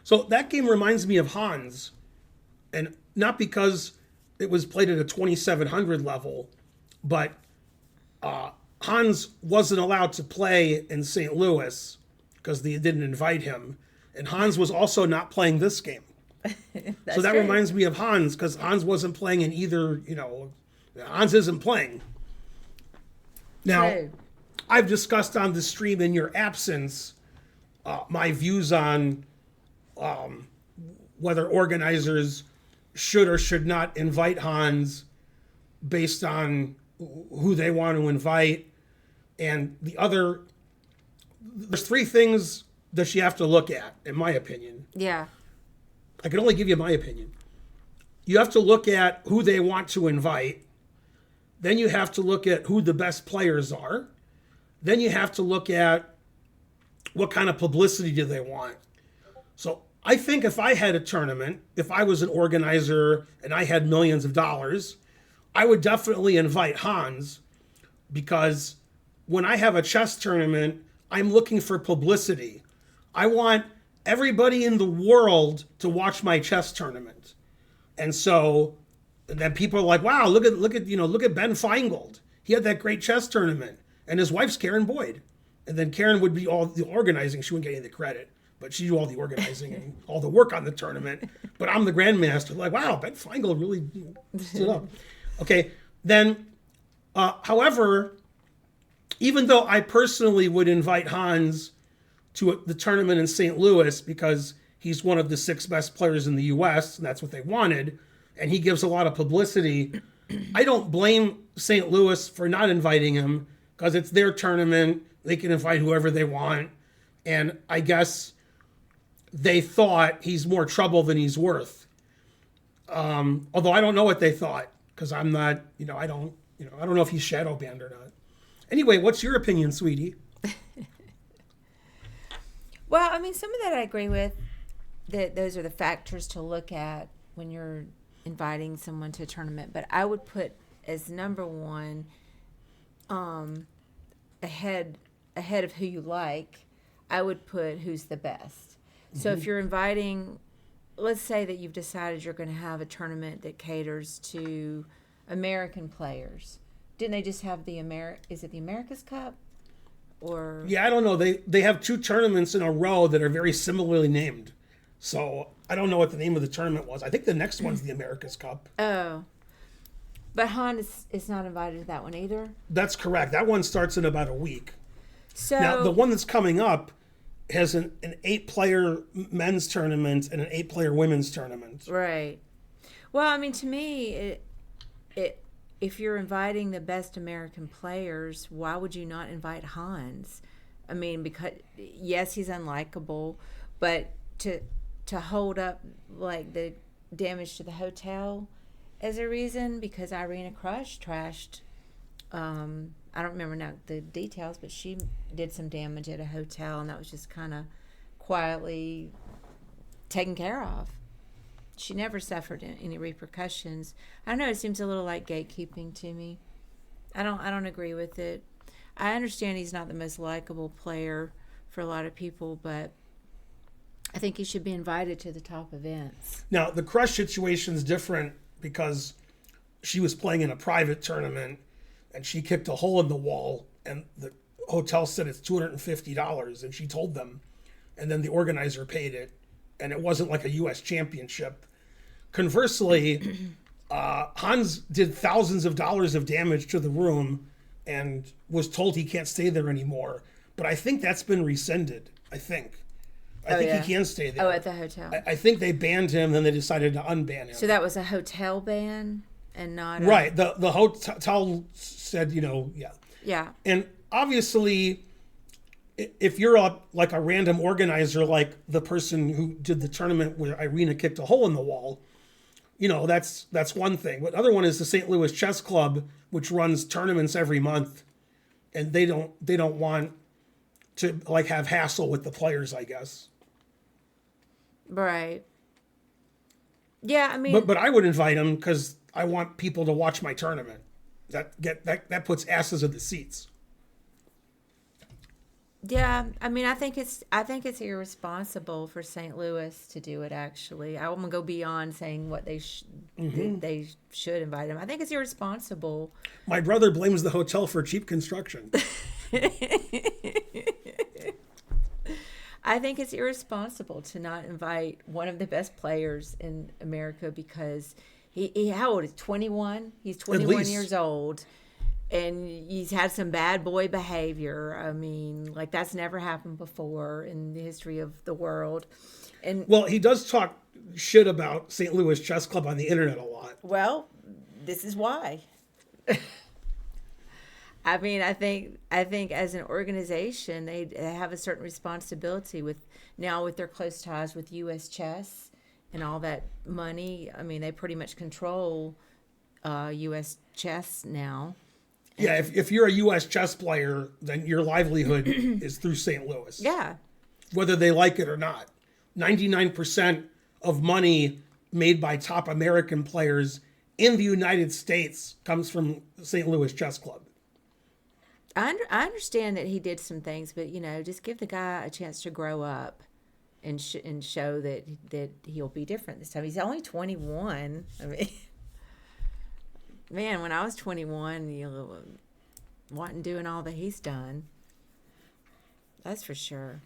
So that game reminds me of Hans, and not because it was played at a 2700 level, but Hans wasn't allowed to play in St. Louis because they didn't invite him. And Hans was also not playing this game. So that true. reminds me of Hans because Hans wasn't playing in either, Hans isn't playing. Now, True. I've discussed on the stream in your absence my views on whether organizers should or should not invite Hans based on who they want to invite. And there's three things that you have to look at, in my opinion. Yeah. I can only give you my opinion. You have to look at who they want to invite. Then you have to look at who the best players are. Then you have to look at what kind of publicity do they want. So I think if I had a tournament, if I was an organizer and I had millions of dollars, I would definitely invite Hans because when I have a chess tournament, I'm looking for publicity. I want everybody in the world to watch my chess tournament. And so then people are like, wow, look at Ben Feingold. He had that great chess tournament. And his wife's Karen Boyd. And then Karen would be all the organizing. She wouldn't get any of the credit, but she'd do all the organizing and all the work on the tournament. But I'm the grandmaster. Like, wow, Ben Feingold really stood up. Okay, then, however, even though I personally would invite Hans to the tournament in St. Louis because he's one of the 6 best players in the U.S., and that's what they wanted, and he gives a lot of publicity, I don't blame St. Louis for not inviting him because it's their tournament. They can invite whoever they want. And I guess they thought he's more trouble than he's worth. Although I don't know what they thought because I'm not, I don't know if he's shadow banned or not. Anyway, what's your opinion, sweetie? Well, I mean, some of that I agree with. That those are the factors to look at when you're inviting someone to a tournament. But I would put as number one, ahead of who you like, I would put who's the best. Mm-hmm. So if you're inviting, let's say that you've decided you're going to have a tournament that caters to American players. Didn't they just have is it the America's Cup? Or yeah, I don't know. They have 2 tournaments in a row that are very similarly named. So I don't know what the name of the tournament was. I think the next one's the America's Cup. Oh. But Han is not invited to that one either? That's correct. That one starts in about a week. So now, the one that's coming up has an 8-player men's tournament and an 8-player women's tournament. Right. Well, I mean, to me, if you're inviting the best American players, why would you not invite Hans? I mean, because, yes, he's unlikable, but to hold up, like, the damage to the hotel as a reason, because Irina Krush trashed, I don't remember now the details, but she did some damage at a hotel, and that was just kind of quietly taken care of. She never suffered any repercussions. I don't know, it seems a little like gatekeeping to me. I don't agree with it. I understand he's not the most likable player for a lot of people, but I think he should be invited to the top events. Now, the Crush situation is different because she was playing in a private tournament and she kicked a hole in the wall and the hotel said it's $250 and she told them, and then the organizer paid it, and it wasn't like a U.S. championship. Conversely, Hans did thousands of dollars of damage to the room and was told he can't stay there anymore. But I think that's been rescinded. I think he can stay there. Oh, at the hotel. I think they banned him, then they decided to unban him. So that was a hotel ban and not right. The hotel said, yeah. Yeah. And obviously, if you're a random organizer, like the person who did the tournament where Irina kicked a hole in the wall, that's one thing. But the other one is the St. Louis Chess Club, which runs tournaments every month, and they don't want to have hassle with the players, I guess. Right. Yeah, I mean, but I would invite them because I want people to watch my tournament. That puts asses in the seats. Yeah, I mean, I think it's irresponsible for St. Louis to do it. Actually, I'm gonna go beyond saying what they should invite him. I think it's irresponsible. My brother blames the hotel for cheap construction. I think it's irresponsible to not invite one of the best players in America because he how old is 21? He's 21 least. years old. And he's had some bad boy behavior. I mean, like that's never happened before in the history of the world. And Well, he does talk shit about St. Louis Chess Club on the internet a lot. well, this is why. I mean, I think as an organization, they have a certain responsibility with now with their close ties with U.S. Chess and all that money. I mean, they pretty much control U.S. Chess now. Yeah, if you're a U.S. chess player, then your livelihood is through St. Louis, Yeah, whether they like it or not. 99% of money made by top American players in the United States comes from St. Louis Chess Club. I understand that he did some things, but just give the guy a chance to grow up and show that he'll be different this time. He's only 21. I mean, man, when I was 21, wasn't doing all that he's done. That's for sure.